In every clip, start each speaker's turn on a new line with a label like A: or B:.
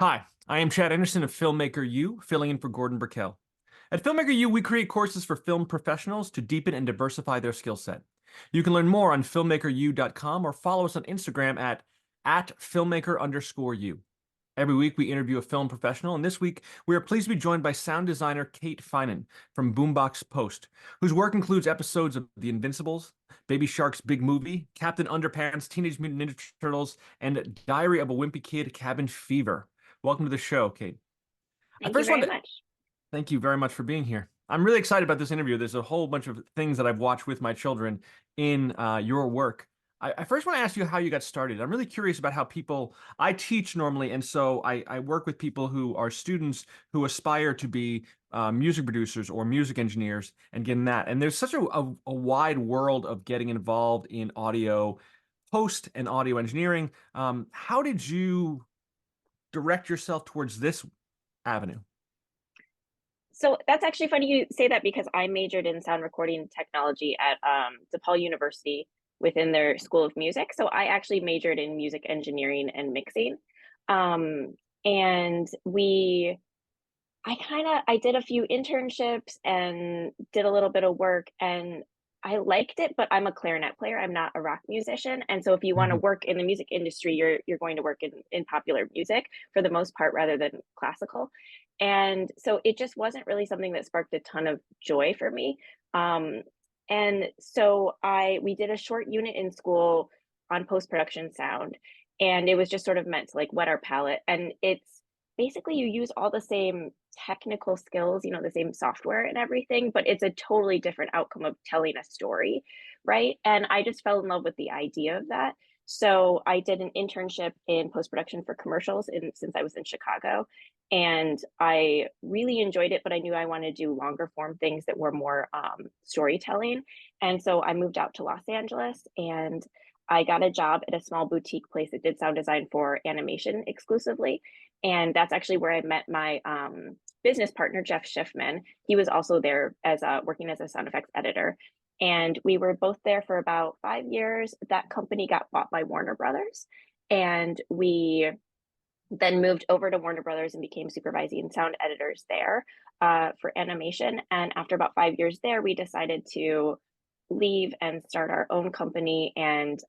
A: Hi, I am Chad Anderson of Filmmaker U, filling in for Gordon Burkell. At Filmmaker U, we create courses for film professionals to deepen and diversify their skill set. You can learn more on filmmakeru.com or follow us on Instagram at filmmaker_u. Every week, we interview a film professional, and this week, we are pleased to be joined by sound designer Kate Finan from Boombox Post, whose work includes episodes of The Invincibles, Baby Shark's Big Movie, Captain Underpants, Teenage Mutant Ninja Turtles, and Diary of a Wimpy Kid, Cabin Fever. Welcome to the show, Kate. I
B: Thank you
A: first
B: very
A: wanted to
B: much.
A: thank you very much for being here. I'm really excited about this interview. There's a whole bunch of things that I've watched with my children in your work. I first want to ask you how you got started. I'm really curious about how I teach normally, and so I work with people who are students who aspire to be music producers or music engineers and getting that. And there's such a wide world of getting involved in audio, post and audio engineering. How did you direct yourself towards this avenue?
B: So that's actually funny you say that because I majored in sound recording technology at DePaul University within their School of Music. So I actually majored in music engineering and mixing. Um, and I did a few internships and did a little bit of work and I liked it, but I'm a clarinet player. I'm not a rock musician. And so if you want to
A: Mhm.
B: work in the music industry, you're going to work in popular music for the most part rather than classical. And so it just wasn't really something that sparked a ton of joy for me. Um, and so I we did a short unit in school on post-production sound, and it was just sort of meant to like whet our palate. And it's basically you use all the same technical skills, the same software and everything, but it's a totally different outcome of telling a story, right? And I just fell in love with the idea of that. So I did an internship in post production for commercials since I was in Chicago, and I really enjoyed it. But I knew I wanted to do longer form things that were more storytelling, and so I moved out to Los Angeles and I got a job at a small boutique place that did sound design for animation exclusively, and that's actually where I met my business partner, Jeff Shiffman. He was also there as working as a sound effects editor. And we were both there for about 5 years. That company got bought by Warner Brothers. And we then moved over to Warner Brothers and became supervising sound editors there for animation. And after about 5 years there, we decided to leave and start our own company and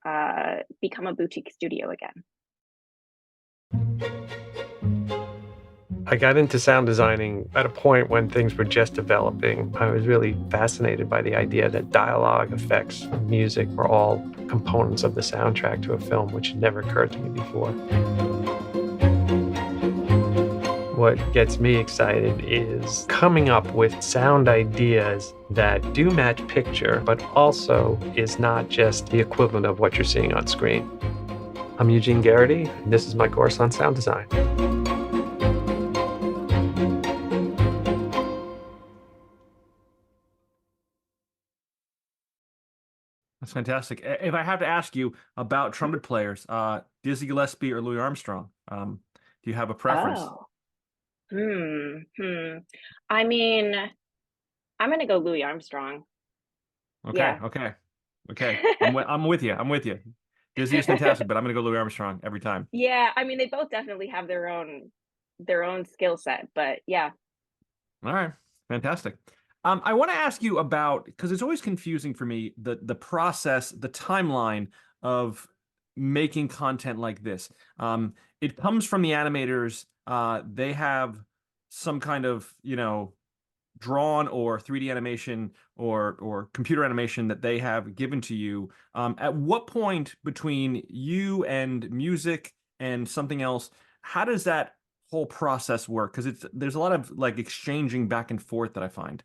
B: become a boutique studio again.
C: I got into sound designing at a point when things were just developing. I was really fascinated by the idea that dialogue, effects, and music were all components of the soundtrack to a film, which had never occurred to me before. What gets me excited is coming up with sound ideas that do match picture, but also is not just the equivalent of what you're seeing on screen. I'm Eugene Garrity, and this is my course on sound design.
A: That's fantastic. If I have to ask you about trumpet players, Dizzy Gillespie or Louis Armstrong, do you have a preference?
B: Oh, hmm. I mean, I'm gonna go Louis Armstrong.
A: Okay,
B: Yeah.
A: okay, okay. I'm with you. I'm with you. Dizzy is fantastic, but I'm gonna go Louis Armstrong every time.
B: Yeah, I mean, they both definitely have their own skill set, but yeah.
A: All right, fantastic. I want to ask you about because it's always confusing for me the process, the timeline of making content like this. It comes from the animators. They have some kind of drawn or 3D animation or computer animation that they have given to you. At what point between you and music and something else, how does that whole process work? Because there's a lot of like exchanging back and forth that I find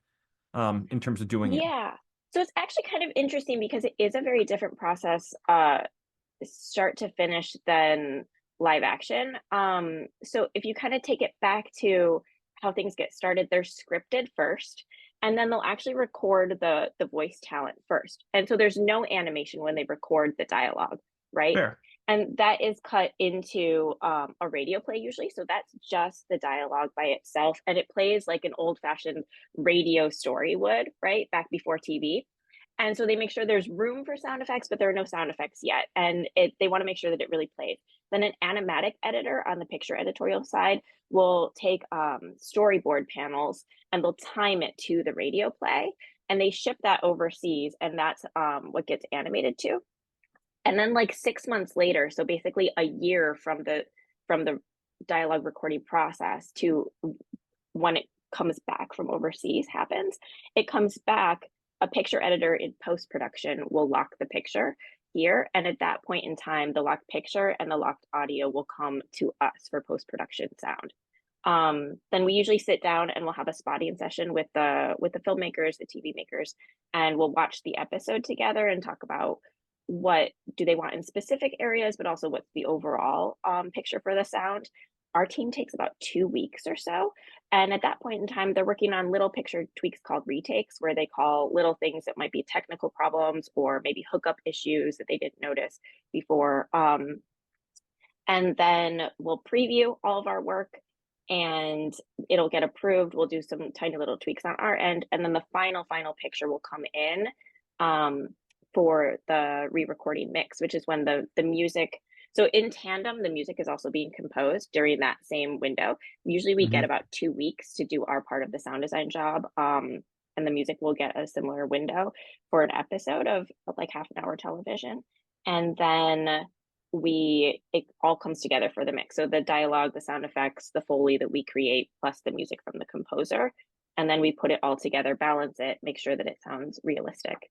A: in terms of doing it.
B: Yeah. So it's actually kind of interesting because it is a very different process, start to finish than live action. So if you kind of take it back to how things get started, they're scripted first, and then they'll actually record the voice talent first. And so there's no animation when they record the dialogue, right?
A: Fair.
B: And that is cut into a radio play usually. So that's just the dialogue by itself. And it plays like an old fashioned radio story would, right? Back before TV. And so they make sure there's room for sound effects, but there are no sound effects yet. And they want to make sure that it really plays. Then an animatic editor on the picture editorial side will take storyboard panels and they'll time it to the radio play, and they ship that overseas, and that's what gets animated to. And then like 6 months later, so basically a year from the dialogue recording process to when it comes back from overseas happens, it comes back, a picture editor in post-production will lock the picture here, and at that point in time, the locked picture and the locked audio will come to us for post-production sound. Then we usually sit down and we'll have a spotting session with the filmmakers, the TV makers, and we'll watch the episode together and talk about what do they want in specific areas, but also what's the overall picture for the sound. Our team takes about 2 weeks or so. And at that point in time, they're working on little picture tweaks called retakes, where they call little things that might be technical problems or maybe hookup issues that they didn't notice before. And then we'll preview all of our work and it'll get approved. We'll do some tiny little tweaks on our end. And then the final picture will come in for the re-recording mix, which is when the music, so in tandem, the music is also being composed during that same window. Usually we get about 2 weeks to do our part of the sound design job. And the music will get a similar window for an episode of like half an hour television. And then it all comes together for the mix. So the dialogue, the sound effects, the Foley that we create, plus the music from the composer. And then we put it all together, balance it, make sure that it sounds realistic.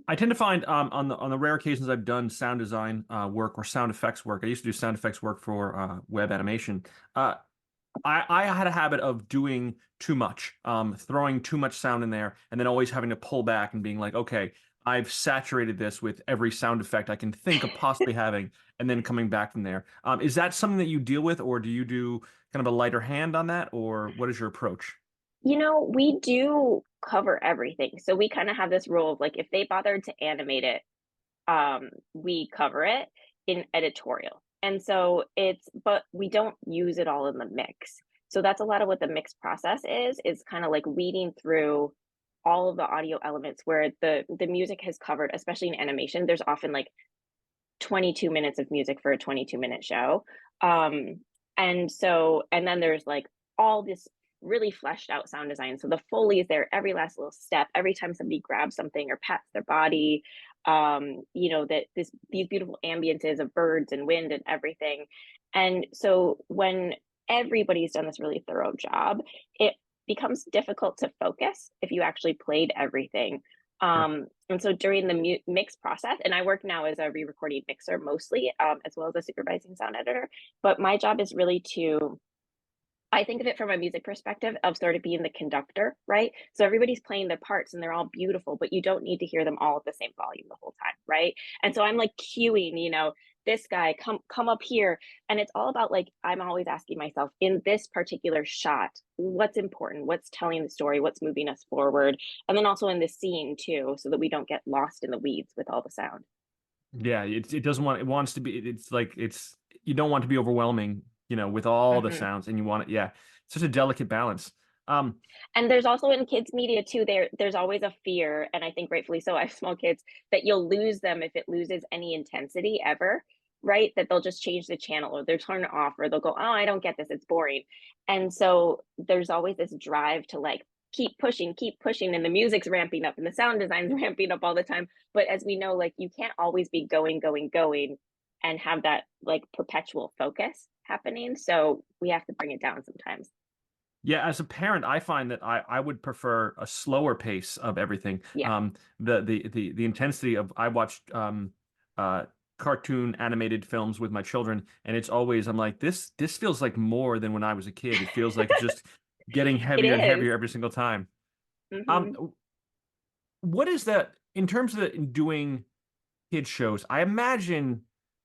A: I tend to find on the rare occasions I've done sound design work or sound effects work. I used to do sound effects work for web animation. I had a habit of doing too much, throwing too much sound in there, and then always having to pull back and being like, okay, I've saturated this with every sound effect I can think of possibly having, and then coming back from there. Is that something that you deal with, or do you do kind of a lighter hand on that, or what is your approach?
B: You know, we do cover everything. So we kind of have this rule of like, if they bothered to animate it, we cover it in editorial. And so but we don't use it all in the mix. So that's a lot of what the mix process is kind of like weeding through all of the audio elements where the music has covered, especially in animation, there's often like 22 minutes of music for a 22-minute show. And then there's like all this really fleshed out sound design. So the Foley is there every last little step, every time somebody grabs something or pats their body, that these beautiful ambiences of birds and wind and everything. And so when everybody's done this really thorough job, it becomes difficult to focus if you actually played everything. And so during the mix process, and I work now as a re-recording mixer mostly, as well as a supervising sound editor, but my job is really I think of it from a music perspective of sort of being the conductor, right? So everybody's playing their parts and they're all beautiful, but you don't need to hear them all at the same volume the whole time, right? And so I'm like cueing, this guy, come up here. And it's all about like, I'm always asking myself in this particular shot, what's important, what's telling the story, what's moving us forward. And then also in the scene too, so that we don't get lost in the weeds with all the sound.
A: Yeah, it wants to be, you don't want to be overwhelming, with all the sounds, and you want it. Yeah, it's such a delicate balance.
B: And there's also in kids media too, there's always a fear, and I think rightfully so, I have small kids, that you'll lose them if it loses any intensity ever, right? That they'll just change the channel or they'll turn it off or they'll go, oh, I don't get this, it's boring. And so there's always this drive to like keep pushing, and the music's ramping up and the sound design's ramping up all the time. But as we know, like you can't always be going and have that like perpetual focus happening. So we have to bring it down sometimes.
A: Yeah, as a parent, I find that I would prefer a slower pace of everything.
B: Yeah.
A: The intensity of I watched cartoon animated films with my children, and it's always I'm like this feels like more than when I was a kid. It feels like it's just getting heavier and heavier every single time. What is that in terms of doing kid shows? I imagine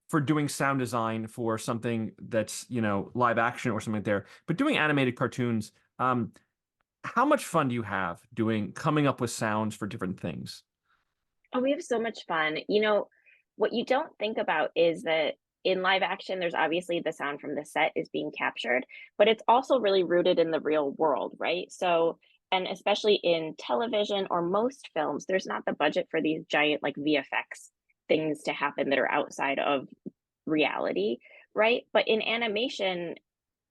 A: for doing sound design for something that's, live action or something like there, but doing animated cartoons, how much fun do you have coming up with sounds for different things?
B: Oh, we have so much fun. What you don't think about is that in live action, there's obviously the sound from the set is being captured, but it's also really rooted in the real world, right? So, and especially in television or most films, there's not the budget for these giant like VFX things to happen that are outside of reality, right? But in animation,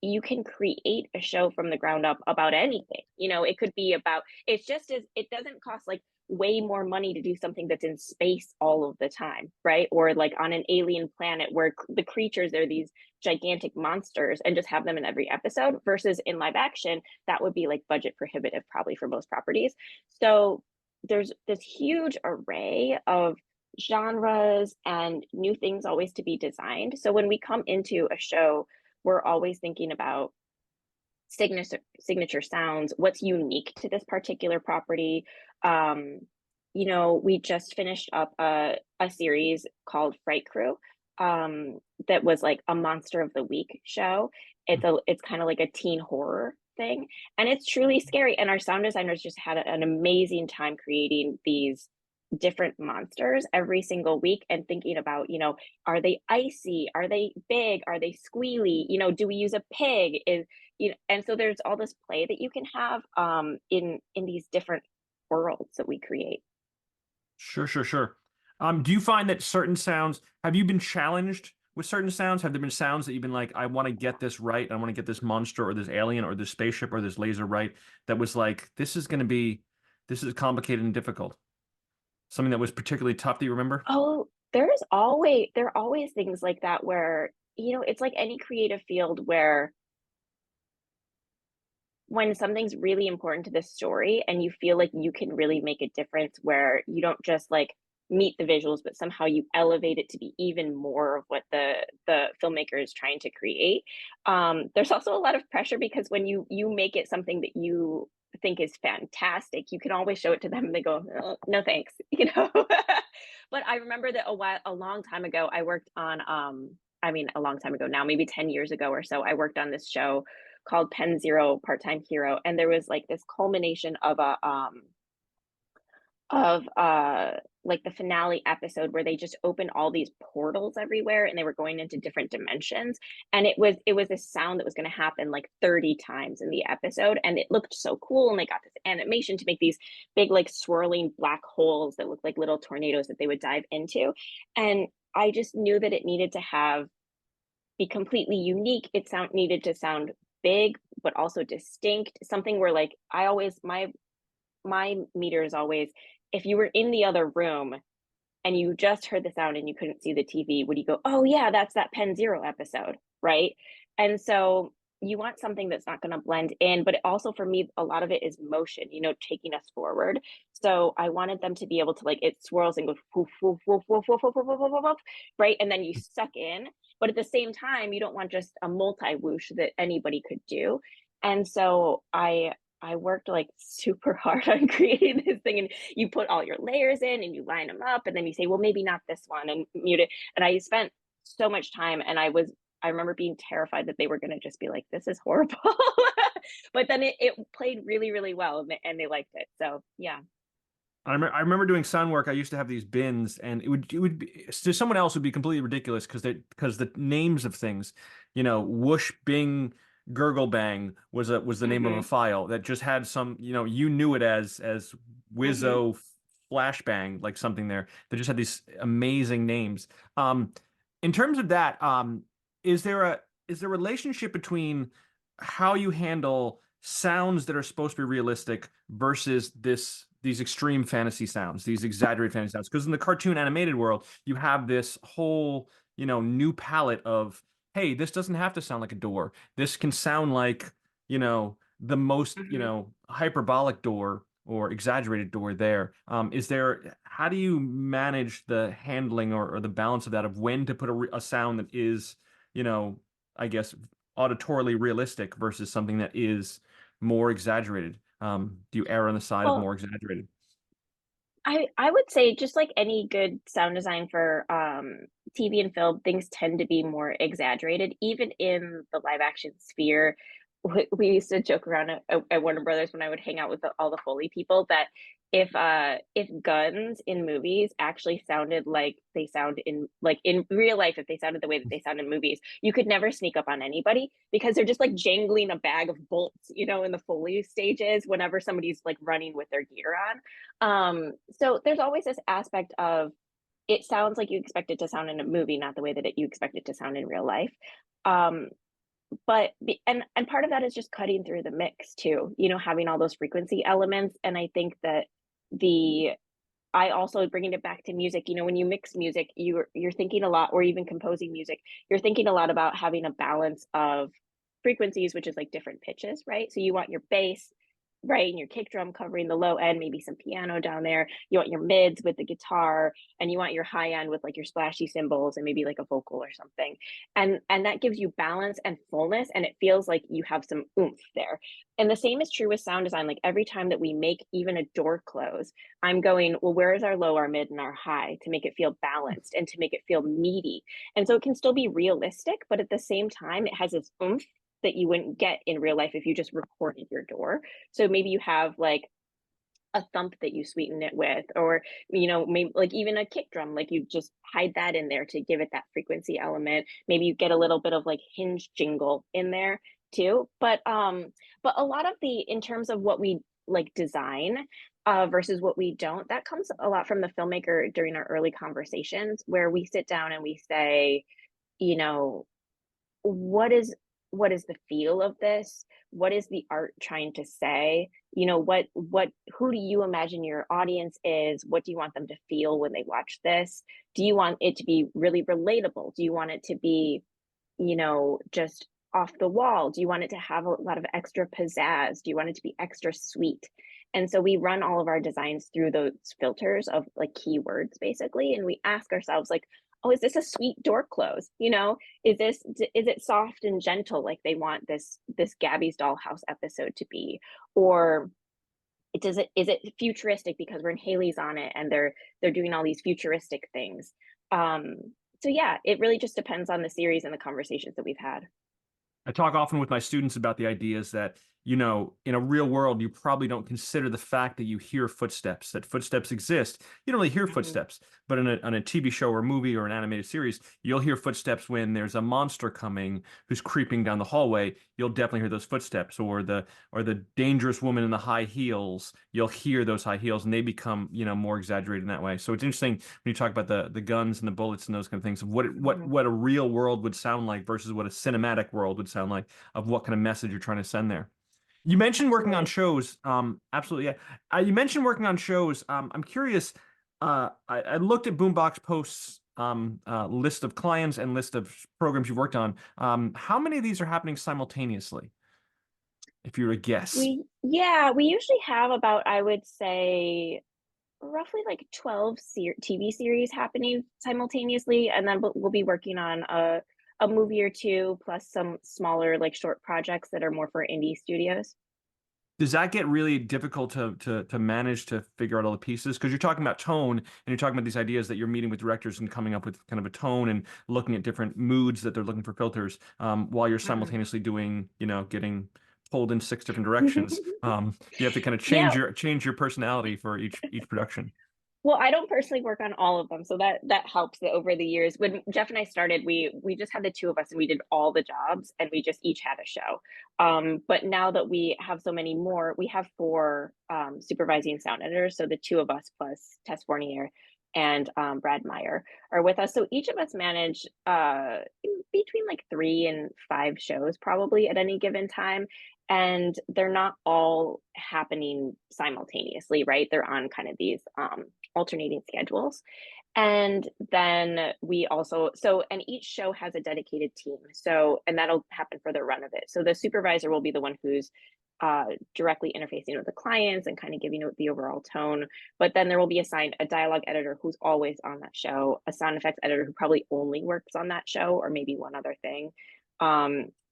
B: you can create a show from the ground up about anything. You know, it could be about, it's just as, it doesn't cost like way more money to do something that's in space all of the time, right? Or like on an alien planet where the creatures are these gigantic monsters and just have them in every episode, versus in live action, that would be like budget prohibitive probably for most properties. So there's this huge array of genres and new things always to be designed. So when we come into a show, we're always thinking about signature sounds, what's unique to this particular property. um you know, we just finished up a series called Fright Crew, that was like a monster of the week show. It's kind of like a teen horror thing, and it's truly scary, and our sound designers just had an amazing time creating these different monsters every single week, and thinking about, you know, are they icy, are they big, are they squealy, you know, do we use a pig, is, you know, and so there's all this play that you can have in these different worlds that we create.
A: Sure, sure, sure. Do you find that certain sounds, have you been challenged with certain sounds? Have there been sounds that you've been like, I want to get this right, I want to get this monster or this alien or this spaceship or this laser right, that was like, this is complicated and difficult? Something that was particularly tough that you remember?
B: Oh, there are always things like that where, you know, it's like any creative field where when something's really important to the story and you feel like you can really make a difference, where you don't just like meet the visuals, but somehow you elevate it to be even more of what the filmmaker is trying to create. There's also a lot of pressure, because when you make it something that you think is fantastic, you can always show it to them and they go, "Oh, no thanks," you know. But I remember that a long time ago, I worked on I mean, a long time ago now, maybe 10 years ago or so, I worked on this show called Pen Zero Part-Time Hero, and there was like this culmination of a like the finale episode where they just opened all these portals everywhere and they were going into different dimensions, and it was this sound that was going to happen like 30 times in the episode, and it looked so cool, and they got this animation to make these big like swirling black holes that looked like little tornadoes that they would dive into. And I just knew that it needed to have be completely unique. It needed to sound big but also distinct, something where like I always, my meter is always, if you were in the other room and you just heard the sound and you couldn't see the TV, would you go, oh yeah, that's that Pen Zero episode, right? And so you want something that's not going to blend in, but it also, for me, a lot of it is motion, you know, taking us forward. So I wanted them to be able to, like, it swirls and goes woof, woof, woof, woof, woof, woof, woof, woof, woof, woof, right? And then you suck in, but at the same time, you don't want just a multi whoosh that anybody could do. And so I worked like super hard on creating this thing, and you put all your layers in and you line them up, and then you say, well, maybe not this one, and mute it. And I spent so much time, and I remember being terrified that they were going to just be like, this is horrible. But then it played really, really well, and they liked it. So yeah.
A: I remember doing sound work. I used to have these bins, and it would be, to someone else would be completely ridiculous because the names of things, you know, whoosh, bing, gurgle, bang was the name of a
B: Hmm.
A: file that just had some, you know, you knew it as
B: Hmm.
A: Wizzo flashbang, like something there that just had these amazing names. Um, in terms of that, is there a relationship between how you handle sounds that are supposed to be realistic versus these extreme fantasy sounds, these exaggerated fantasy sounds? Because in the cartoon animated world, you have this whole, you know, new palette of, hey, this doesn't have to sound like a door. This can sound like, you know, the most, you
B: Hmm.
A: know, hyperbolic door or exaggerated door there. How do you manage the handling or the balance of that, of when to put a sound that is, you know, I guess auditorily realistic versus something that is more exaggerated? Do you err on the side of
B: Well,
A: more exaggerated?
B: I would say, just like any good sound design for TV and film, things tend to be more exaggerated, even in the live action sphere. We used to joke around at Warner Brothers when I would hang out with all the Foley people, that if guns in movies actually sounded like they sound in real life, if they sounded the way that they sound in movies, you could never sneak up on anybody, because they're just like jangling a bag of bolts, you know, in the Foley stages whenever somebody's like running with their gear on. So there's always this aspect of it sounds like you expect it to sound in a movie, not the way that you expect it to sound in real life. Um, and part of that is just cutting through the mix too, having all those frequency elements. And I think that the I also bringing it back to music, when you mix music, you're thinking a lot, or even composing music, you're thinking a lot about having a balance of frequencies, which is like different pitches, right? So you want your bass, right, and your kick drum covering the low end, maybe some piano down there. You want your mids with the guitar, and you want your high end with like your splashy cymbals and maybe like a vocal or something. And that gives you balance and fullness, and it feels like you have some oomph there. And the same is true with sound design. Like every time that we make even a door close, I'm going, well, where is our low, our mid, and our high to make it feel balanced and to make it feel meaty? And so it can still be realistic, but at the same time, it has this oomph that you wouldn't get in real life if you just recorded your door. So maybe you have like a thump that you sweeten it with, or maybe like even a kick drum, like you just hide that in there to give it that frequency element. Maybe you get a little bit of like hinge jingle in there too. But a lot of in terms of what we like design versus what we don't, that comes a lot from the filmmaker during our early conversations, where we sit down and we say, you know what is the feel of this? What is the art trying to say? Who do you imagine your audience is? What do you want them to feel when they watch this? Do you want it to be really relatable? Do you want it to be, just off the wall? Do you want it to have a lot of extra pizzazz? Do you want it to be extra sweet? And so we run all of our designs through those filters of like keywords basically, and we ask ourselves like, oh, is this a sweet door close? Is it soft and gentle like they want this Gabby's Dollhouse episode to be? Or is it futuristic because we're in Haley's on it and they're doing all these futuristic things? So yeah, it really just depends on the series and the conversations that we've had.
A: I talk often with my students about the ideas that, in a real world, you probably don't consider the fact that you hear footsteps, that footsteps exist. You don't really hear footsteps, but on a TV show or movie or an animated series, you'll hear footsteps when there's a monster coming who's creeping down the hallway. You'll definitely hear those footsteps, or the dangerous woman in the high heels. You'll hear those high heels, and they become, more exaggerated in that way. So it's interesting when you talk about the guns and the bullets and those kind of things, of what a real world would sound like versus what a cinematic world would sound like, of what kind of message you're trying to send there. You mentioned working on shows. Absolutely, yeah. You mentioned working on shows. I'm curious. I looked at Boombox Post's list of clients and list of programs you've worked on. How many of these are happening simultaneously, if you were to guess?
B: We usually have about, I would say, roughly like 12 TV series happening simultaneously, and then we'll be working on a movie or two, plus some smaller like short projects that are more for indie studios.
A: Does that get really difficult to manage, to figure out all the pieces? Because you're talking about tone, and you're talking about these ideas that you're meeting with directors and coming up with kind of a tone and looking at different moods that they're looking for filters, while you're simultaneously doing, getting pulled in 6 different directions. You have to kind of
B: Yeah.
A: change your personality for each production.
B: Well, I don't personally work on all of them, so that helps that over the years. When Jeff and I started, we just had the two of us and we did all the jobs and we just each had a show. But now that we have so many more, we have 4 supervising sound editors. So the two of us plus Tess Fournier and Brad Meyer are with us. So each of us manage between like 3 and 5 shows probably at any given time. And they're not all happening simultaneously, right? They're on kind of these alternating schedules. And then we also, and each show has a dedicated team. So, and that'll happen for the run of it. So the supervisor will be the one who's directly interfacing with the clients and kind of giving it the overall tone. But then there will be assigned a dialogue editor who's always on that show, a sound effects editor who probably only works on that show, or maybe one other thing,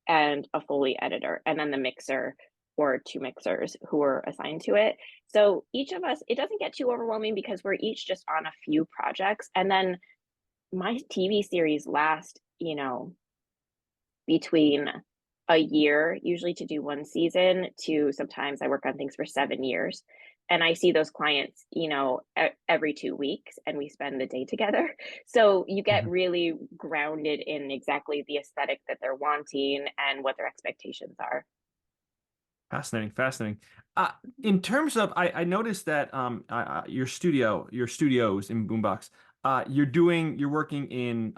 B: and a Foley editor, and then the mixer or 2 mixers who are assigned to it. So each of us, it doesn't get too overwhelming because we're each just on a few projects. And then my TV series last, between a year, usually to do 1 season, to sometimes I work on things for 7 years. And I see those clients, every 2 weeks, and we spend the day together. So you get really grounded in exactly the aesthetic that they're wanting and what their expectations are.
A: Fascinating. In terms of, I noticed that your studios in Boombox, you're working in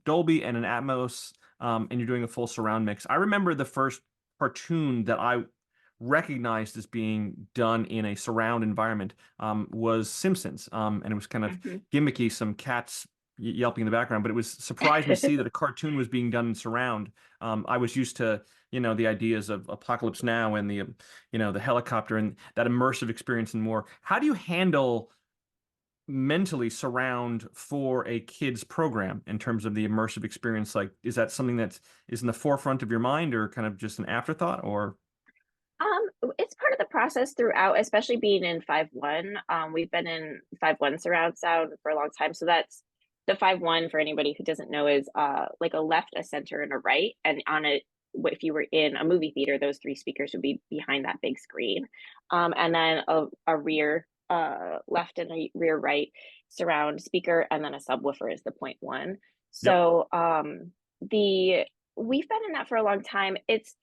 A: Dolby and in Atmos, and you're doing a full surround mix. I remember the first cartoon that I recognized as being done in a surround environment was Simpsons, and it was kind of
B: Mhm.
A: gimmicky, some cats yelping in the background, but it was surprising to see that a cartoon was being done in surround. I was used to, the ideas of Apocalypse Now and the helicopter and that immersive experience and more. How do you handle mentally surround for a kids program in terms of the immersive experience? Like, is that something that is in the forefront of your mind or kind of just an afterthought or?
B: It's part of the process throughout, especially being in 5-1. We've been in 5-1 surround sound for a long time. So that's the 5-1 for anybody who doesn't know is like a left, a center, and a right. And on it, if you were in a movie theater, those three speakers would be behind that big screen. And then a rear left and a rear right surround speaker, and then a subwoofer is the point one.
A: Yep.
B: So the we've been in that for a long time. It's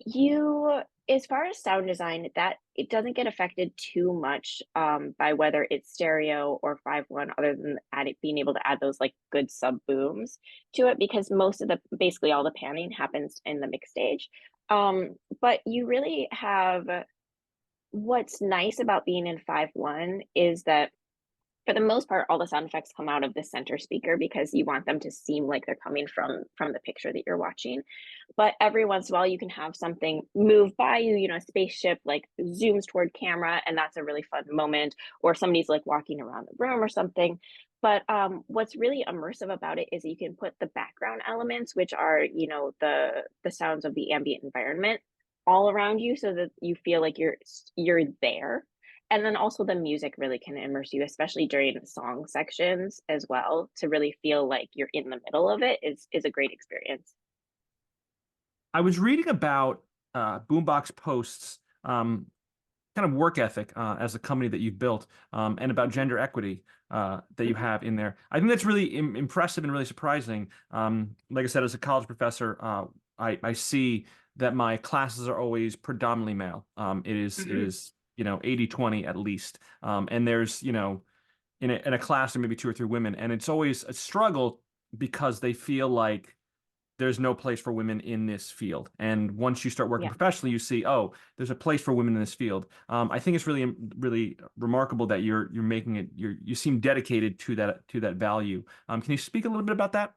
B: you as far as sound design, that it doesn't get affected too much by whether it's stereo or 5-1, other than being able to add those like good sub booms to it, because most of the basically all the panning happens in the mix stage. But you really have what's nice about being in 5-1 is that for the most part, all the sound effects come out of the center speaker because you want them to seem like they're coming from the picture that you're watching. But every once in a while, you can have something move by you, a spaceship like zooms toward camera, and that's a really fun moment, or somebody's like walking around the room or something. But what's really immersive about it is you can put the background elements, which are, the sounds of the ambient environment all around you so that you feel like you're there, and then also the music really can immerse you, especially during song sections as well, to really feel like you're in the middle of it is a great experience.
A: I was reading about Boombox Post's kind of work ethic as a company that you've built, and about gender equity that you have in there. I think that's really impressive and really surprising. Like I said, as a college professor, I see that my classes are always predominantly male. It
B: Mhm.
A: is 80-20 at least. And there's in a class there may be two or three women, and it's always a struggle because they feel like there's no place for women in this field. And once you start working
B: Yeah.
A: professionally, you see, oh, there's a place for women in this field. I think it's really, really remarkable that you're making it. You seem dedicated to that value. Can you speak a little bit about that?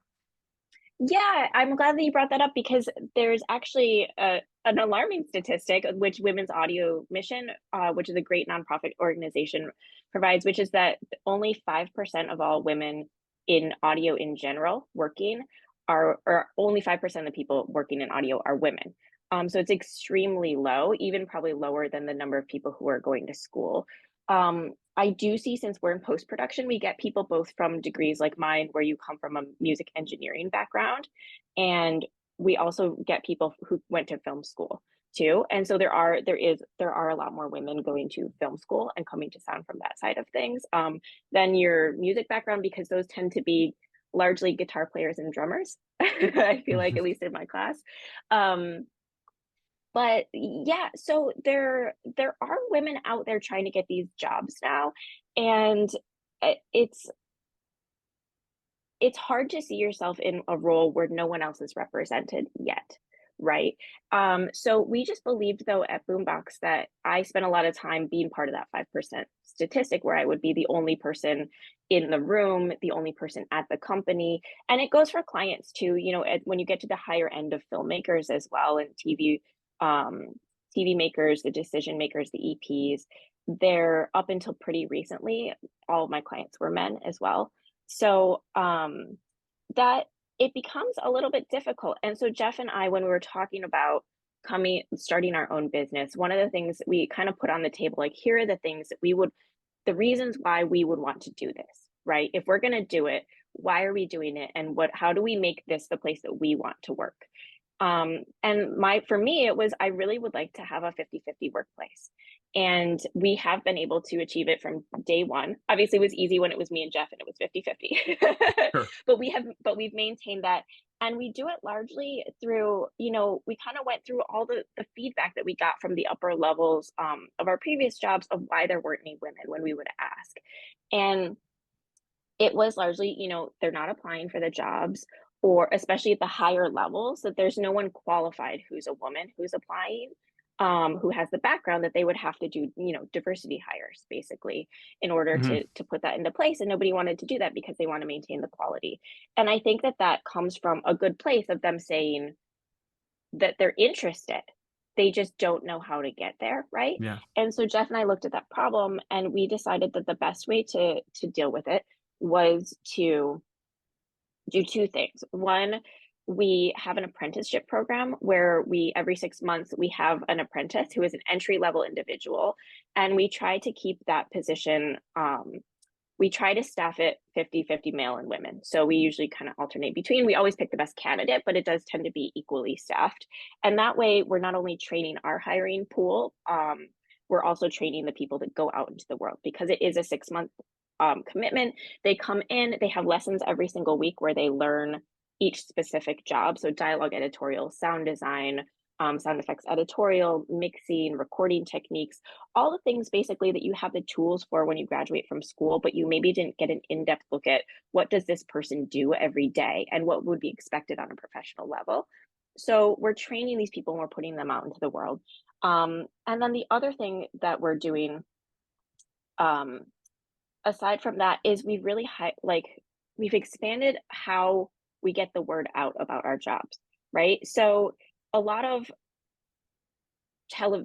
B: Yeah, I'm glad that you brought that up because there's actually an alarming statistic which Women's Audio Mission, which is a great nonprofit organization, provides, which is that only 5% of all women in audio in general working or only 5% of the people working in audio are women. So it's extremely low, even probably lower than the number of people who are going to school. I do see, since we're in post production, we get people both from degrees like mine, where you come from a music engineering background, and we also get people who went to film school too. And so there are a lot more women going to film school and coming to sound from that side of things than your music background, because those tend to be largely guitar players and drummers. I feel like, at least in my class. Um, but yeah, so there are women out there trying to get these jobs now, and it's hard to see yourself in a role where no one else is represented yet, right? So we just believed, though, at Boombox, that I spent a lot of time being part of that 5% statistic, where I would be the only person in the room, the only person at the company. And it goes for clients too, when you get to the higher end of filmmakers as well, and um, TV makers, the decision makers, the EPs, they're up until pretty recently, all of my clients were men as well. So that it becomes a little bit difficult. And so Jeff and I, when we were talking about starting our own business, one of the things we kind of put on the table, like, here are the things that the reasons why we would want to do this, right? If we're going to do it, why are we doing it? And how do we make this the place that we want to work? And for me, it was, I really would like to have a 50-50 workplace. And we have been able to achieve it from day one. Obviously, it was easy when it was me and Jeff and it was 50-50.
A: Sure.
B: But we've maintained that. And we do it largely through, we kind of went through all the feedback that we got from the upper levels of our previous jobs, of why there weren't any women when we would ask. And it was largely, they're not applying for the jobs, or especially at the higher levels, that there's no one qualified who's a woman who's applying, who has the background that they would have to do, diversity hires basically in order
A: Hmm.
B: to put that into place. And nobody wanted to do that because they want to maintain the quality. And I think that that comes from a good place of them saying that they're interested. They just don't know how to get there, right?
A: Yeah.
B: And so Jeff and I looked at that problem and we decided that the best way to deal with it was to do two things. One, we have an apprenticeship program where we every 6 months we have an apprentice who is an entry level individual, and we try to keep that position, we try to staff it 50-50 male and women. So we usually kind of alternate between. We always pick the best candidate, but it does tend to be equally staffed. And that way, we're not only training our hiring pool, we're also training the people that go out into the world, because it is a 6 month commitment. They come in, they have lessons every single week where they learn each specific job. So dialogue, editorial, sound design, sound effects, editorial, mixing, recording techniques, all the things basically that you have the tools for when you graduate from school, but you maybe didn't get an in-depth look at what does this person do every day and what would be expected on a professional level. So we're training these people and we're putting them out into the world. And then the other thing that we're doing, um, aside from that, is we've really we've expanded how we get the word out about our jobs, right? So a lot of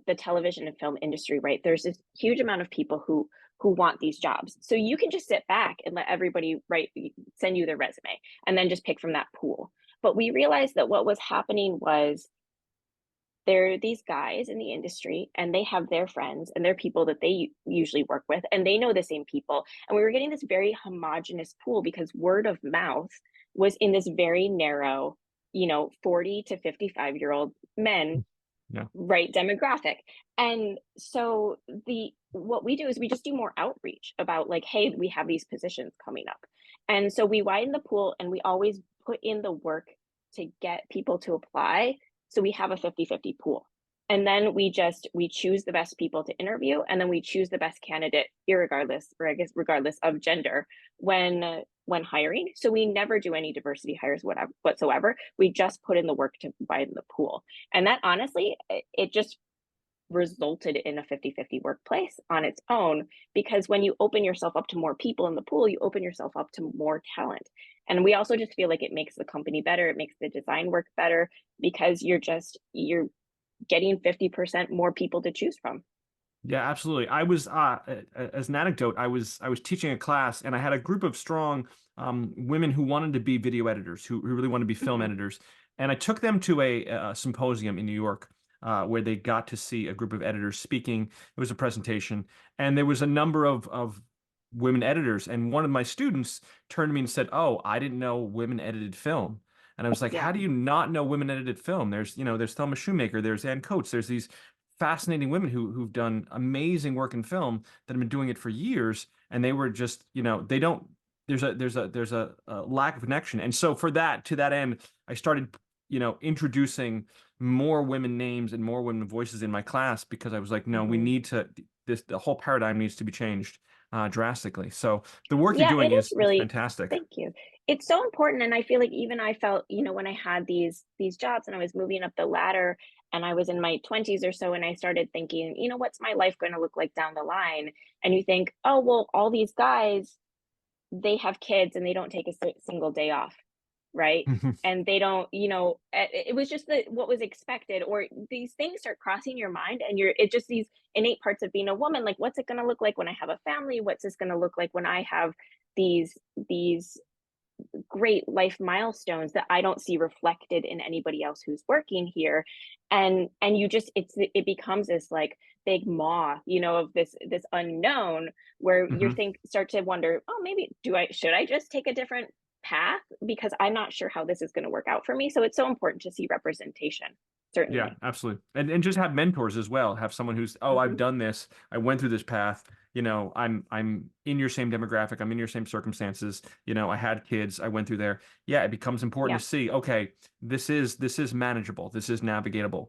B: the television and film industry, right? There's this huge amount of people who want these jobs. So you can just sit back and let everybody send you their resume and then just pick from that pool. But we realized that what was happening was there are these guys in the industry and they have their friends and their people that they usually work with and they know the same people. And we were getting this very homogenous pool because word of mouth was in this very narrow, 40 to 55-year-old men,
A: Yeah.
B: right, demographic. And so what we do is we just do more outreach about like, hey, we have these positions coming up. And so we widen the pool and we always put in the work to get people to apply. So we have a 50-50 pool. And then we choose the best people to interview, and then we choose the best candidate irregardless, or I guess regardless of gender, when hiring. So we never do any diversity hires whatsoever. We just put in the work to widen the pool. And that honestly, it just resulted in a 50-50 workplace on its own, because when you open yourself up to more people in the pool, you open yourself up to more talent. And we also just feel like it makes the company better, it makes the design work better, because you're getting 50% more people to choose from.
A: Yeah, absolutely. I was as an anecdote, I was teaching a class and I had a group of strong women who wanted to be video editors, who really wanted to be film
B: Mhm.
A: editors, and I took them to a symposium in New York where they got to see a group of editors speaking. It was a presentation, and there was a number of women editors, and one of my students turned to me and said, "Oh, I didn't know women edited film." And I was like, "How
B: Yeah.
A: do you not know women edited film? There's Thelma Shoemaker, there's Ann Coates, there's these fascinating women who've done amazing work in film that have been doing it for years, and they were just, they don't. There's a lack of connection, and so to that end, I started, introducing more women names and more women voices in my class because I was like, no, we
B: Mhm.
A: need to. The whole paradigm needs to be changed drastically. So the work you're
B: Yeah,
A: doing
B: it is
A: is
B: really.
A: fantastic.
B: Thank you. It's so important, and I feel like even I felt, when I had these jobs and I was moving up the ladder and I was in my 20s or so, and I started thinking, what's my life going to look like down the line? And you think, oh, well, all these guys, they have kids and they don't take a single day off, right? And they don't, it was just what was expected, or these things start crossing your mind, and it just these innate parts of being a woman, like what's it going to look like when I have a family? What's this going to look like when I have these great life milestones that I don't see reflected in anybody else who's working here? And it becomes this like big maw, of this unknown, where you
A: Hmm.
B: start to wonder, oh, maybe should I just take a different path, because I'm not sure how this is going to work out for me. So it's so important to see representation,
A: Yeah,
B: certainly.
A: absolutely. And just have mentors as well. Have someone who's, oh, I've
B: Hmm.
A: done this. I went through this path. I'm in your same demographic. I'm in your same circumstances. I had kids. I went through there. Yeah, it becomes important
B: Yeah.
A: to see, okay, this is manageable. This is navigatable.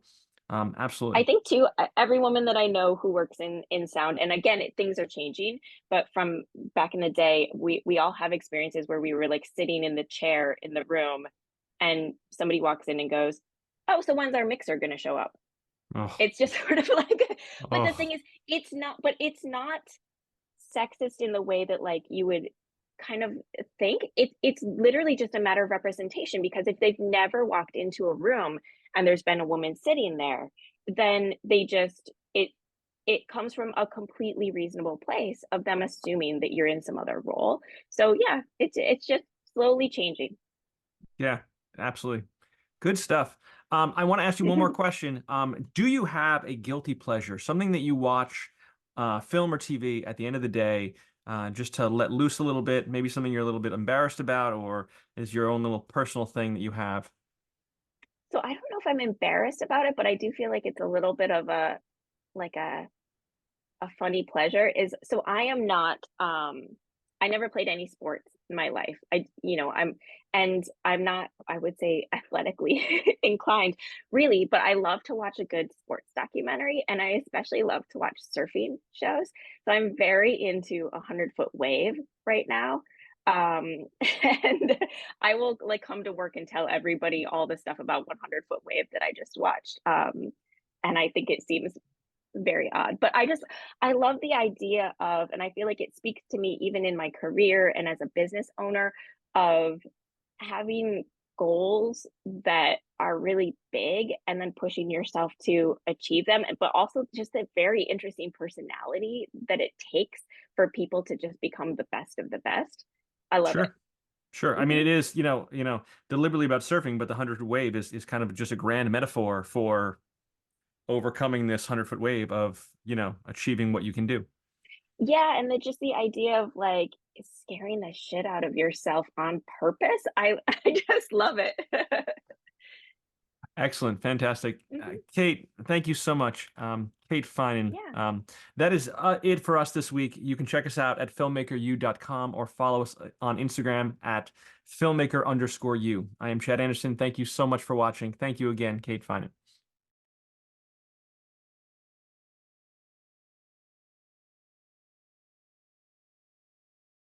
A: Absolutely.
B: I think too, every woman that I know who works in sound, and again, things are changing, but from back in the day, we all have experiences where we were like sitting in the chair in the room, and somebody walks in and goes, "Oh, so when's our mixer going to show up?"
A: Oh,
B: It's just sort of like, but the
A: oh,
B: thing is, it's not sexist in the way that like you would kind of think. It's literally just a matter of representation, because if they've never walked into a room and there's been a woman sitting there, then it comes from a completely reasonable place of them assuming that you're in some other role. So yeah, it's just slowly changing.
A: yeah, absolutely. Good stuff. I want to ask you one more question. Do you have a guilty pleasure, something that you watch, film or TV at the end of the day, just to let loose a little bit, maybe something you're a little bit embarrassed about, or is your own little personal thing that you have?
B: So I don't know if I'm embarrassed about it, but I do feel like it's a little bit of a like a funny pleasure. Is so I am not I never played any sports in my life. I'm not, I would say, athletically inclined really, but I love to watch a good sports documentary, and I especially love to watch surfing shows. So I'm very into 100-foot wave right now. Um and I will like come to work and tell everybody all the stuff about 100-foot wave that I just watched. And I think it seems very odd, but I love the idea of, and I feel like it speaks to me even in my career and as a business owner, of having goals that are really big and then pushing yourself to achieve them, but also just a very interesting personality that it takes for people to just become the best of the best. I love it.
A: Sure. Sure. I mean,
B: Mhm.
A: it is, deliberately about surfing, but the 100-foot wave is kind of just a grand metaphor for overcoming this 100-foot wave of, achieving what you can do.
B: Yeah, and just the idea of like scaring the shit out of yourself on purpose. I just love it.
A: Excellent. Fantastic.
B: Mhm.
A: Kate, thank you so much. Kate Finan.
B: Yeah.
A: That is it for us this week. You can check us out at filmmakeru.com or follow us on Instagram at filmmaker_u. I am Chad Anderson. Thank you so much for watching. Thank you again, Kate Finan.